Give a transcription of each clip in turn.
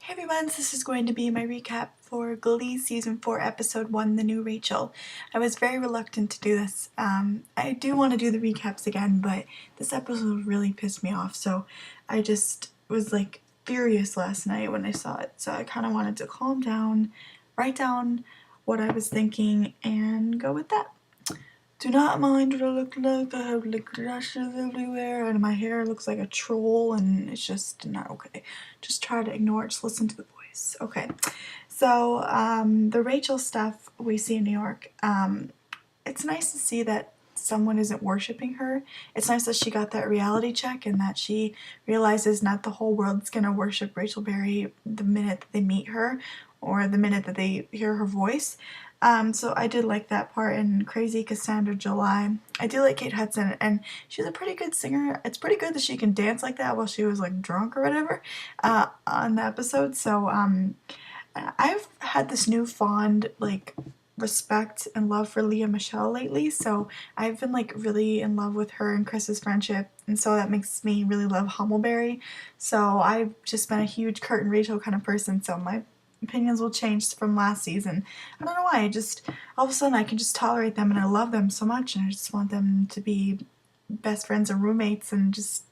Hey everyone, this is going to be my recap for Glee Season 4 Episode 1, The New Rachel. I was very reluctant to do this. I do want to do the recaps again, but this episode really pissed me off, so I just was like furious last night when I saw it. So I kind of wanted to calm down, write down what I was thinking, and go with that. Do not mind what I look like, I have like rashes everywhere and my hair looks like a troll and it's just not okay. Just try to ignore it, just listen to the voice. Okay, so the Rachel stuff we see in New York, it's nice to see that someone isn't worshipping her. It's nice that she got that reality check and that she realizes not the whole world's gonna worship Rachel Berry the minute that they meet her or the minute that they hear her voice. So I did like that part in Crazy Cassandra July. I do like Kate Hudson, and she's a pretty good singer. It's pretty good that she can dance like that while she was like drunk or whatever on the episode. So I've had this newfound like respect and love for Leah Michelle lately, so I've been like really in love with her and Chris's friendship, and so that makes me really love Humbleberry. So I've just been a huge Kurt and Rachel kind of person, so my opinions will change from last season. I don't know why, I just all of a sudden I can just tolerate them and I love them so much and I just want them to be best friends and roommates and just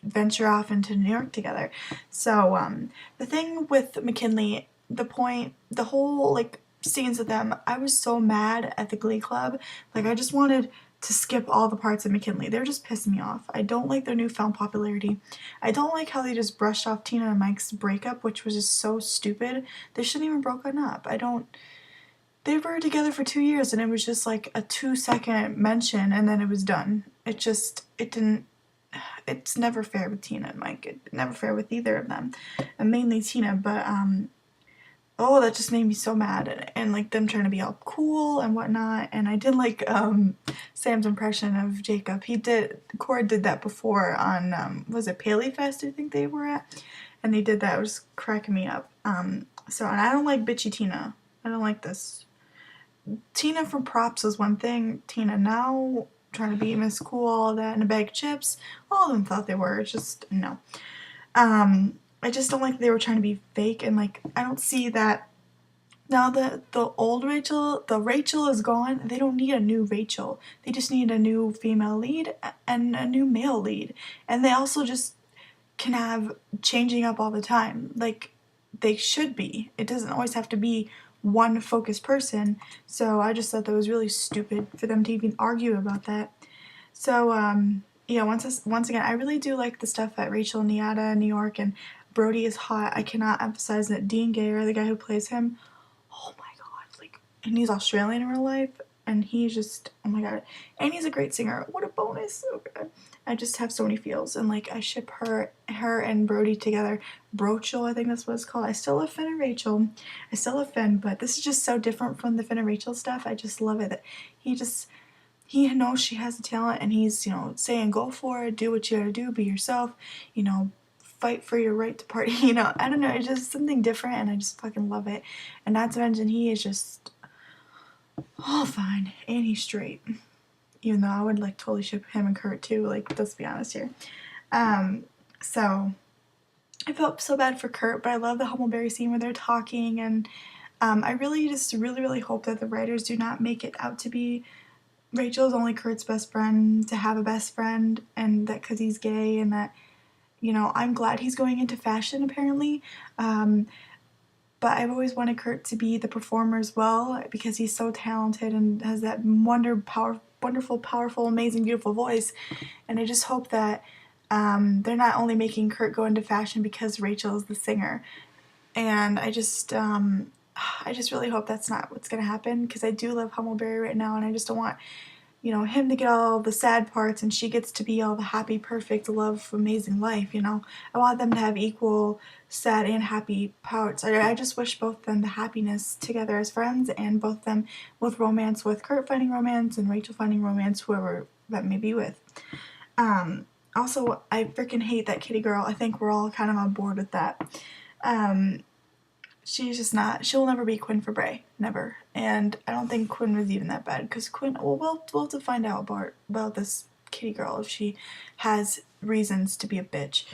venture off into New York together. So the thing with McKinley, the whole like scenes with them, I was so mad at the Glee Club. Like I just wanted to skip all the parts of McKinley. They're just pissing me off. I don't like their newfound popularity. I don't like how they just brushed off Tina and Mike's breakup, which was just so stupid. They shouldn't even broken up. They were together for 2 years and it was just like a 2-second mention and then it was done. It's never fair with Tina and Mike. It's never fair with either of them. And mainly Tina, but oh, that just made me so mad, and like them trying to be all cool and whatnot. And I did like Sam's impression of Jacob. Cora did that before on was it Paley Fest I think they were at, and they did that. It was cracking me up. So, and I don't like bitchy Tina. I don't like this. Tina from Props was one thing. Tina now trying to be Miss Cool, all that, and a bag of chips. All of them thought they were. It's just no. I just don't like that they were trying to be fake, and like I don't see that now that the old Rachel, the Rachel is gone. They don't need a new Rachel. They just need a new female lead and a new male lead, and they also just can have changing up all the time. Like they should be. It doesn't always have to be one focused person. So I just thought that was really stupid for them to even argue about that. So yeah, once again, I really do like the stuff at Rachel and Niata in New York, and Brody is hot. I cannot emphasize that. Dean Gayer, the guy who plays him, oh my god, like, and he's Australian in real life, and he's just, oh my god, and he's a great singer. What a bonus! Oh god, I just have so many feels, and like I ship her and Brody together. Brochel, I think that's what it's called. I still love Finn and Rachel. I still love Finn, but this is just so different from the Finn and Rachel stuff. I just love it that he knows she has a talent and he's, saying go for it, do what you gotta do, be yourself, fight for your right to party, I don't know, it's just something different and I just fucking love it. And not to mention he is just all fine and he's straight. Even though I would like totally ship him and Kurt too, like let's be honest here. So I felt so bad for Kurt, but I love the Humbleberry scene where they're talking, and I really really hope that the writers do not make it out to be Rachel is only Kurt's best friend to have a best friend, and that because he's gay, and that, I'm glad he's going into fashion apparently, but I've always wanted Kurt to be the performer as well because he's so talented and has that wonderful, powerful, amazing, beautiful voice, and I just hope that they're not only making Kurt go into fashion because Rachel is the singer, and I just really hope that's not what's going to happen because I do love Humbleberry right now and I just don't want, him to get all the sad parts and she gets to be all the happy, perfect, love, amazing life, I want them to have equal sad and happy parts. I just wish both of them the happiness together as friends and both of them with romance, with Kurt finding romance and Rachel finding romance, whoever that may be with. Also, I freaking hate that kitty girl. I think we're all kind of on board with that. She's just not, she'll never be Quinn for Bray, never. And I don't think Quinn was even that bad, because Quinn, we'll have to find out about this kitty girl if she has reasons to be a bitch.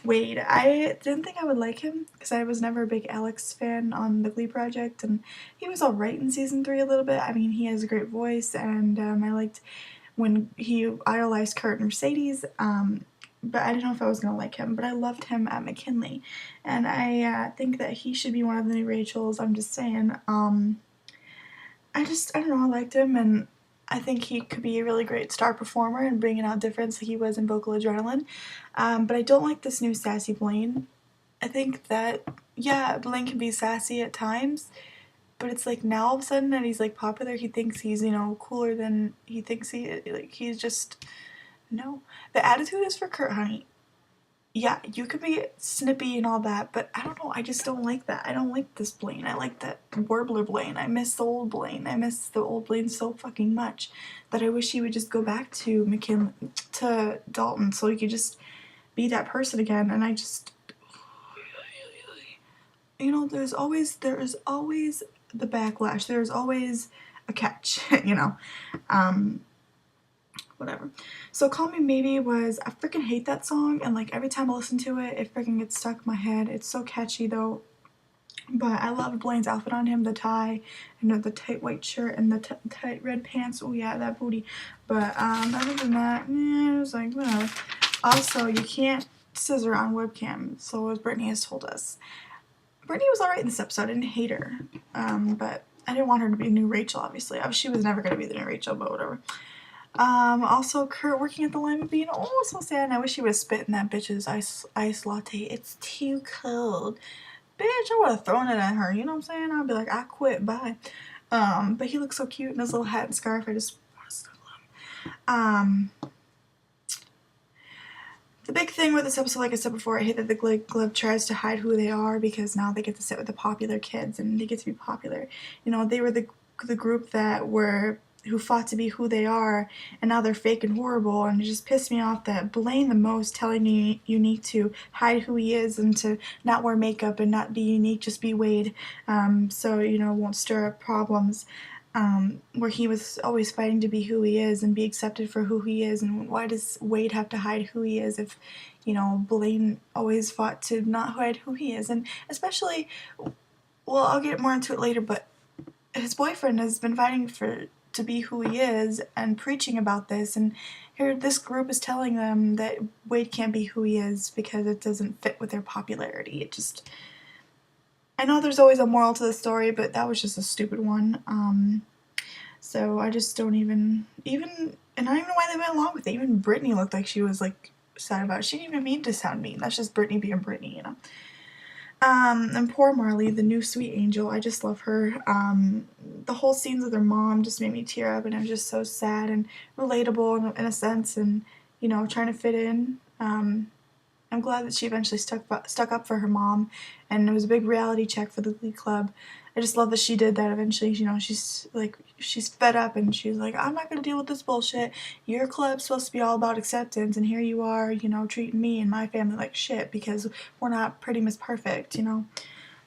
Wade. I didn't think I would like him because I was never a big Alex fan on the Glee project, and he was alright in season 3 a little bit. I mean, he has a great voice, and I liked when he idolized Kurt and Mercedes, but I didn't know if I was going to like him, but I loved him at McKinley, and I think that he should be one of the new Rachels. I'm just saying. I don't know, I liked him, and I think he could be a really great star performer and bringing out difference like he was in Vocal Adrenaline. But I don't like this new sassy Blaine. I think that, yeah, Blaine can be sassy at times, but it's like now all of a sudden that he's like popular, he thinks he's, cooler than he thinks he's just, no. The attitude is for Kurt, honey. Yeah, you could be snippy and all that, but I don't know, I just don't like that. I don't like this Blaine. I like that warbler Blaine. I miss the old Blaine. I miss the old Blaine so fucking much that I wish he would just go back to to Dalton so he could just be that person again. And I just, there is always the backlash. There's always a catch, whatever. So Call Me Maybe was, I freaking hate that song, and like every time I listen to it, it freaking gets stuck in my head. It's so catchy though. But I love Blaine's outfit on him, the tie, the tight white shirt and the tight red pants. Oh yeah, that booty. But other than that, it was like, whatever. Also, you can't scissor on webcam, so as Brittany has told us. Brittany was alright in this episode. I didn't hate her. But I didn't want her to be the new Rachel, obviously. She was never going to be the new Rachel, but whatever. Also Kurt working at the Lima Bean. Oh, so sad. And I wish he would have spit in that bitch's ice latte. It's too cold. Bitch, I would have thrown it at her. You know what I'm saying? I'd be like, I quit. Bye. But he looks so cute in his little hat and scarf. I just want to snuggle him. The big thing with this episode, like I said before, I hate that the Glee Club tries to hide who they are because now they get to sit with the popular kids and they get to be popular. They were the group who fought to be who they are, and now they're fake and horrible, and it just pissed me off that Blaine the most telling Unique to hide who he is and to not wear makeup and not be Unique, just be Wade, so, won't stir up problems, where he was always fighting to be who he is and be accepted for who he is, and why does Wade have to hide who he is if, Blaine always fought to not hide who he is, and especially, well, I'll get more into it later, but his boyfriend has been fighting to be who he is and preaching about this, and here this group is telling them that Wade can't be who he is because it doesn't fit with their popularity. It just, I know there's always a moral to the story, but that was just a stupid one. So I just don't even, and I don't even know why they went along with it. Even Brittany looked like she was like sad about it. She didn't even mean to sound mean. That's just Brittany being Brittany, And poor Marley, the new sweet angel, I just love her. The whole scenes with her mom just made me tear up, and it was just so sad and relatable in a sense, and, trying to fit in. I'm glad that she eventually stuck up for her mom, and it was a big reality check for the Glee Club. I just love that she did that eventually. She's fed up, and she's like, I'm not going to deal with this bullshit. Your club's supposed to be all about acceptance, and here you are, treating me and my family like shit because we're not Pretty Miss Perfect,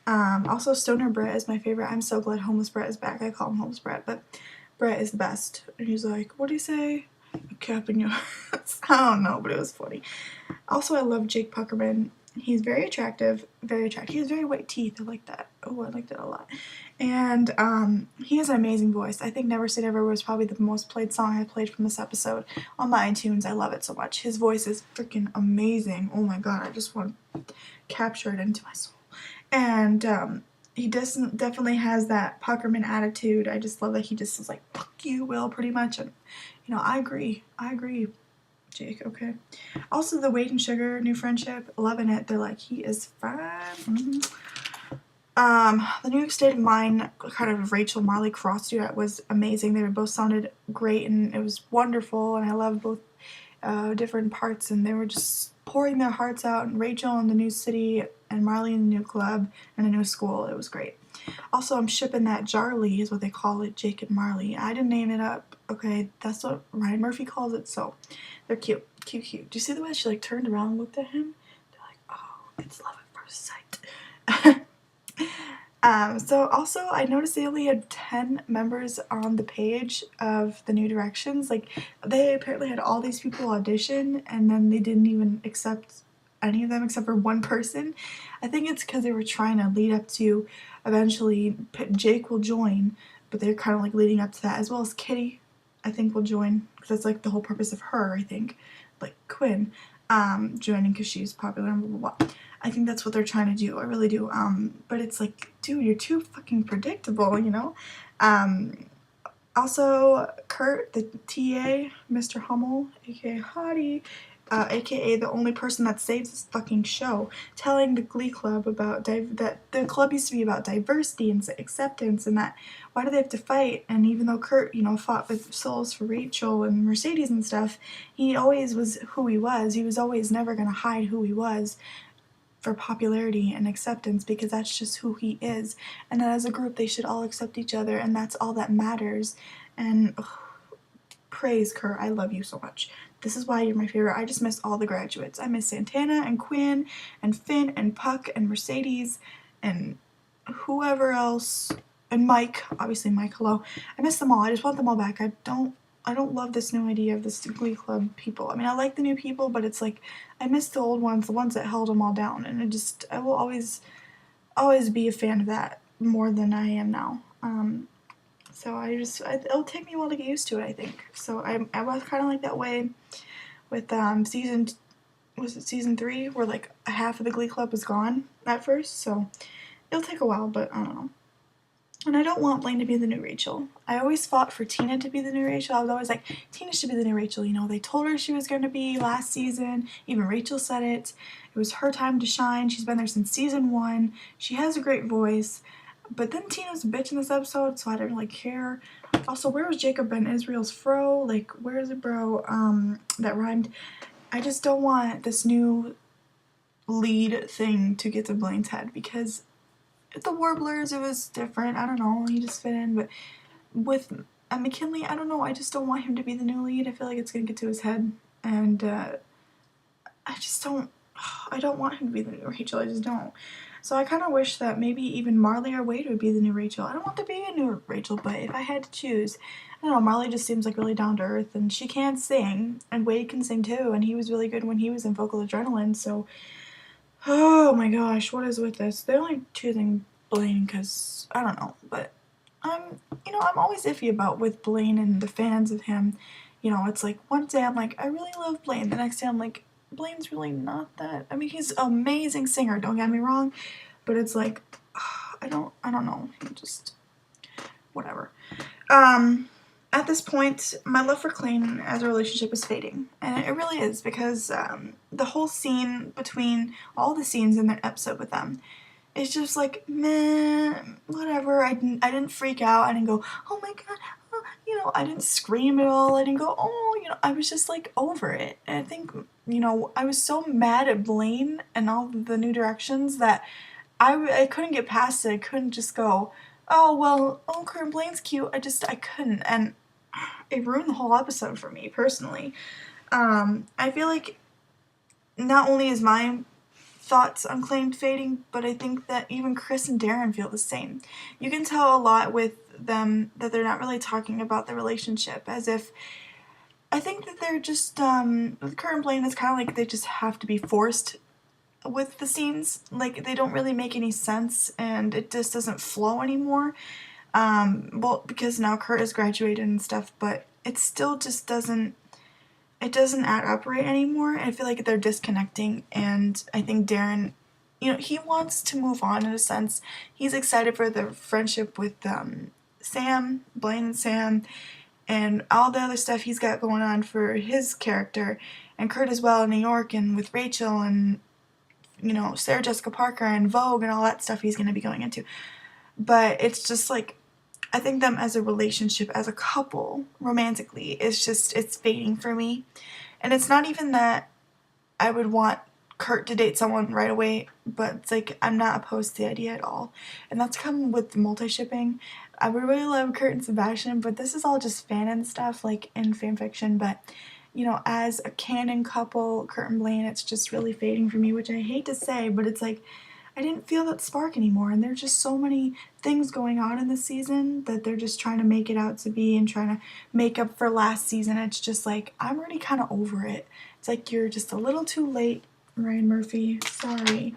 Also, Stoner Brett is my favorite. I'm so glad Homeless Brett is back. I call him Homeless Brett, but Brett is the best. And he's like, what do you say? A cap in your ass. I don't know, but it was funny. Also, I love Jake Puckerman. He's very attractive, very attractive. He has very white teeth. I like that. Oh, I liked it a lot. And he has an amazing voice. I think Never Say Never was probably the most played song I played from this episode on my iTunes. I love it so much. His voice is freaking amazing. Oh my god, I just want to capture it into my soul. And he definitely has that Puckerman attitude. I just love that he just is like, fuck you, Will, pretty much. And, I agree. Jake, okay. Also, the Wade and Sugar new friendship, loving it. They're like, he is fine. The New York State of Mind kind of Rachel Marley cross duet was amazing. They both sounded great, and it was wonderful, and I loved both different parts, and they were just pouring their hearts out, and Rachel in the new city, and Marley in the new club, and a new school. It was great. Also, I'm shipping that Jarly is what they call it, Jake and Marley. I didn't name it up, okay? That's what Ryan Murphy calls it, so they're cute. Cute. Do you see the way she, turned around and looked at him? They're like, oh, it's love at first sight. So also, I noticed they only had 10 members on the page of the New Directions. They apparently had all these people audition, and then they didn't even accept any of them except for one person. I think it's because they were trying to lead up to eventually Jake will join, but they're kind of like leading up to that, as well as Kitty, I think, will join, because that's like the whole purpose of her, I think, like Quinn joining because she's popular and blah blah blah. I think that's what they're trying to do. I really do. But it's like, dude, you're too fucking predictable, you know? Also, Kurt, the TA, Mr. Hummel, aka Hottie, aka the only person that saves this fucking show, telling the Glee Club about that the club used to be about diversity and acceptance, and that why do they have to fight? And even though Kurt, you know, fought with souls for Rachel and Mercedes and stuff, he always was who he was. He was always never gonna hide who he was for popularity and acceptance, because that's just who he is, and that as a group they should all accept each other, and that's all that matters. And praise Kurt, I love you so much. This is why you're my favorite. I just miss all the graduates. I miss Santana and Quinn and Finn and Puck and Mercedes and whoever else, and Mike, obviously Mike, hello. I miss them all. I just want them all back. I don't love this new idea of this Glee Club people. I mean, I like the new people, but it's like, I miss the old ones, the ones that held them all down, and I will always be a fan of that more than I am now. So it'll take me a while to get used to it, I think. So I was kind of like that way with season 3, where like half of the Glee Club was gone at first, so it'll take a while, but I don't know. And I don't want Blaine to be the new Rachel. I always fought for Tina to be the new Rachel. I was always like, Tina should be the new Rachel. You know, they told her she was going to be last season. Even Rachel said it. It was her time to shine. She's been there since season 1. She has a great voice. But then Tina's a bitch in this episode, so I didn't really care. Also, where was Jacob Ben Israel's fro? Like, where is it, bro? That rhymed. I just don't want this new lead thing to get to Blaine's head, because the Warblers, it was different. I don't know, he just fit in. But with McKinley, I don't know, I just don't want him to be the new lead. I feel like it's gonna get to his head, and I don't want him to be the new Rachel. I just don't. So I kind of wish that maybe even Marley or Wade would be the new Rachel. I don't want to be a new Rachel, but if I had to choose, I don't know, Marley just seems like really down to earth, and she can sing, and Wade can sing too, and he was really good when he was in Vocal Adrenaline, so oh my gosh, what is with this? They're only choosing Blaine because, I don't know, but I'm always iffy about with Blaine and the fans of him. You know, it's like one day I'm like, I really love Blaine. The next day I'm like, Blaine's really not that. I mean, he's an amazing singer, don't get me wrong, but it's like, I don't know, just whatever. At this point, my love for Blaine as a relationship is fading, and it really is, because the whole scene between all the scenes in the episode with them is just like, meh, whatever. I didn't freak out. I didn't go, oh my god, oh, you know, I didn't scream at all. I didn't go, oh, you know, I was just like over it. And I think, you know, I was so mad at Blaine and all the new directions that I couldn't get past it. I couldn't just go, oh well, oh, Kurt Blaine's cute. I couldn't, and it ruined the whole episode for me personally. I feel like not only is my thoughts on Blaine fading, but I think that even Chris and Darren feel the same. You can tell a lot with them that they're not really talking about the relationship, as if I think that they're just with Kurt and Blaine, it's kind of like they just have to be forced with the scenes. Like, they don't really make any sense, and it just doesn't flow anymore. Well, because now Kurt has graduated and stuff, but it still just doesn't add up right anymore. I feel like they're disconnecting, and I think Darren, you know, he wants to move on in a sense. He's excited for the friendship with Sam, Blaine and Sam, and all the other stuff he's got going on for his character, and Kurt as well in New York, and with Rachel, and, you know, Sarah Jessica Parker and Vogue and all that stuff he's going to be going into. But it's just like, I think them as a relationship, as a couple, romantically, it's fading for me. And it's not even that I would want Kurt to date someone right away, but it's like, I'm not opposed to the idea at all. And that's come with multi-shipping. I would really love Kurt and Sebastian, but this is all just fanon stuff, like in fanfiction. But, you know, as a canon couple, Kurt and Blaine, it's just really fading for me, which I hate to say, but it's like, I didn't feel that spark anymore, and there's just so many things going on in this season that they're just trying to make it out to be and trying to make up for last season. It's just like, I'm already kind of over it. It's like, you're just a little too late Ryan Murphy, sorry.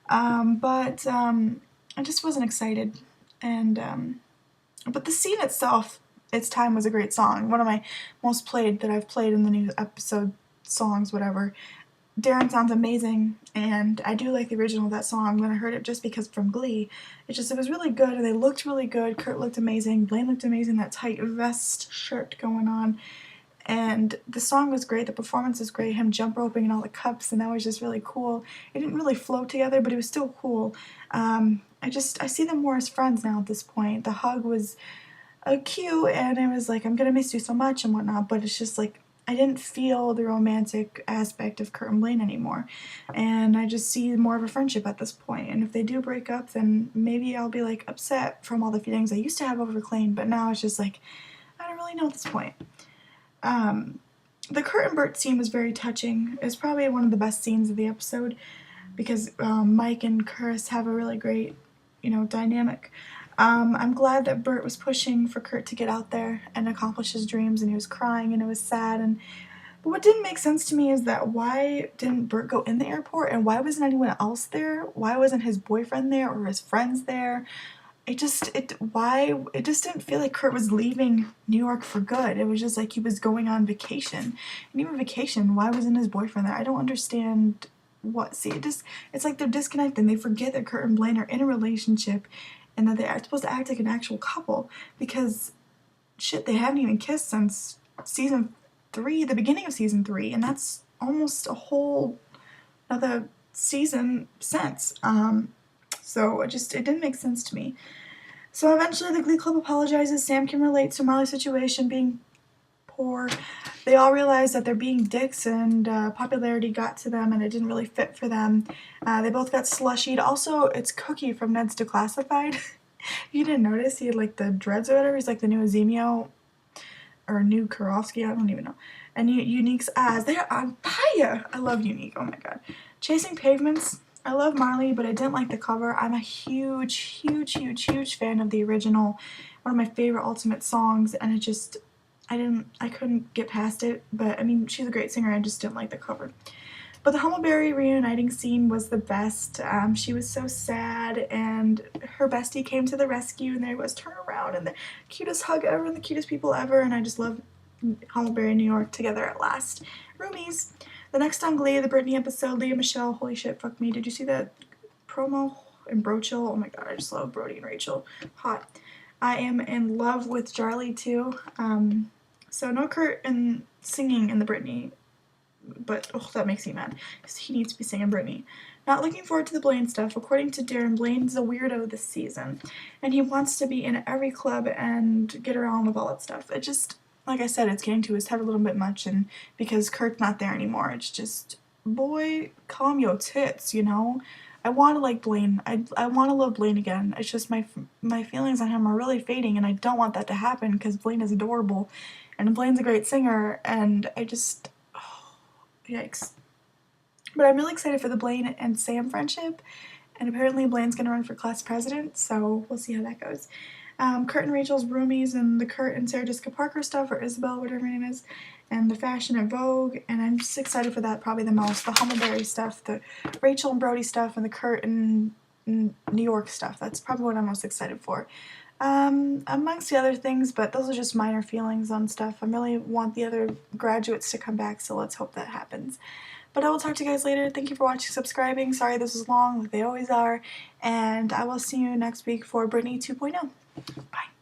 But I just wasn't excited. And but the scene itself, It's Time, was a great song. One of my most played that I've played in the new episode songs, whatever. Darren sounds amazing, and I do like the original of that song. When I heard it just because from Glee, it was really good, and they looked really good. Kurt looked amazing, Blaine looked amazing, that tight vest shirt going on, and the song was great, the performance was great, him jump roping and all the cups, and that was just really cool. It didn't really flow together, but it was still cool. I see them more as friends now at this point. The hug was cute, and it was like, I'm gonna miss you so much and whatnot, but it's just like, I didn't feel the romantic aspect of Kurt and Blaine anymore, and I just see more of a friendship at this point. And if they do break up, then maybe I'll be like upset from all the feelings I used to have over Blaine, but now it's just like, I don't really know at this point. The Kurt and Bert scene was very touching. It's probably one of the best scenes of the episode because Mike and Chris have a really great, dynamic. I'm glad that Bert was pushing for Kurt to get out there and accomplish his dreams, and he was crying and it was sad. But what didn't make sense to me is that why didn't Bert go in the airport, and why wasn't anyone else there? Why wasn't his boyfriend there or his friends there? It just didn't feel like Kurt was leaving New York for good. It was just like he was going on vacation. And even vacation, why wasn't his boyfriend there? I don't understand it's like they're disconnected and they forget that Kurt and Blaine are in a relationship and that they're supposed to act like an actual couple, because shit, they haven't even kissed since season 3, the beginning of season 3, and that's almost a whole other season since. So it didn't make sense to me. So eventually the Glee Club apologizes. Sam can relate to Molly's situation, being poor. They all realize that they're being dicks, and popularity got to them and it didn't really fit for them. They both got slushied. Also, it's Cookie from Ned's Declassified. You didn't notice? He had like the dreads or whatever. He's like the new Azemio or new Karofsky, I don't even know. And Unique's eyes, they're on fire. I love Unique, oh my god. Chasing Pavements, I love Marley, but I didn't like the cover. I'm a huge fan of the original. One of my favorite Ultimate songs, and I couldn't get past it. But I mean, she's a great singer, I just didn't like the cover. But the Hummleberry reuniting scene was the best. She was so sad, and her bestie came to the rescue, and there was turn around, and the cutest hug ever, and the cutest people ever, and I just love Hummleberry and New York together at last. Roomies. The next on Glee, the Brittany episode, Leah Michelle, holy shit, fuck me. Did you see that promo? And Brochel, oh my god, I just love Brody and Rachel. Hot. I am in love with Charlie too. So no Kurt and singing in the Brittany, but oh, that makes me mad because he needs to be singing Brittany. Not looking forward to the Blaine stuff. According to Darren, Blaine's a weirdo this season, and he wants to be in every club and get around with all that stuff. It just, like I said, it's getting to his head a little bit much, and because Kurt's not there anymore, it's just, boy, calm your tits, you know? I want to like Blaine. I want to love Blaine again. It's just my feelings on him are really fading, and I don't want that to happen because Blaine is adorable, and Blaine's a great singer, and I just, oh, yikes. But I'm really excited for the Blaine and Sam friendship, and apparently Blaine's going to run for class president, so we'll see how that goes. Kurt and Rachel's roomies, and the Kurt and Sarah Jessica Parker stuff, or Isabel, whatever her name is, and the fashion at Vogue, and I'm just excited for that probably the most. The Hummleberry stuff, the Rachel and Brody stuff, and the Kurt and New York stuff. That's probably what I'm most excited for. Amongst the other things, but those are just minor feelings on stuff. I really want the other graduates to come back, so let's hope that happens. But I will talk to you guys later. Thank you for watching, subscribing. Sorry this was long, like they always are. And I will see you next week for Brittany 2.0. Bye.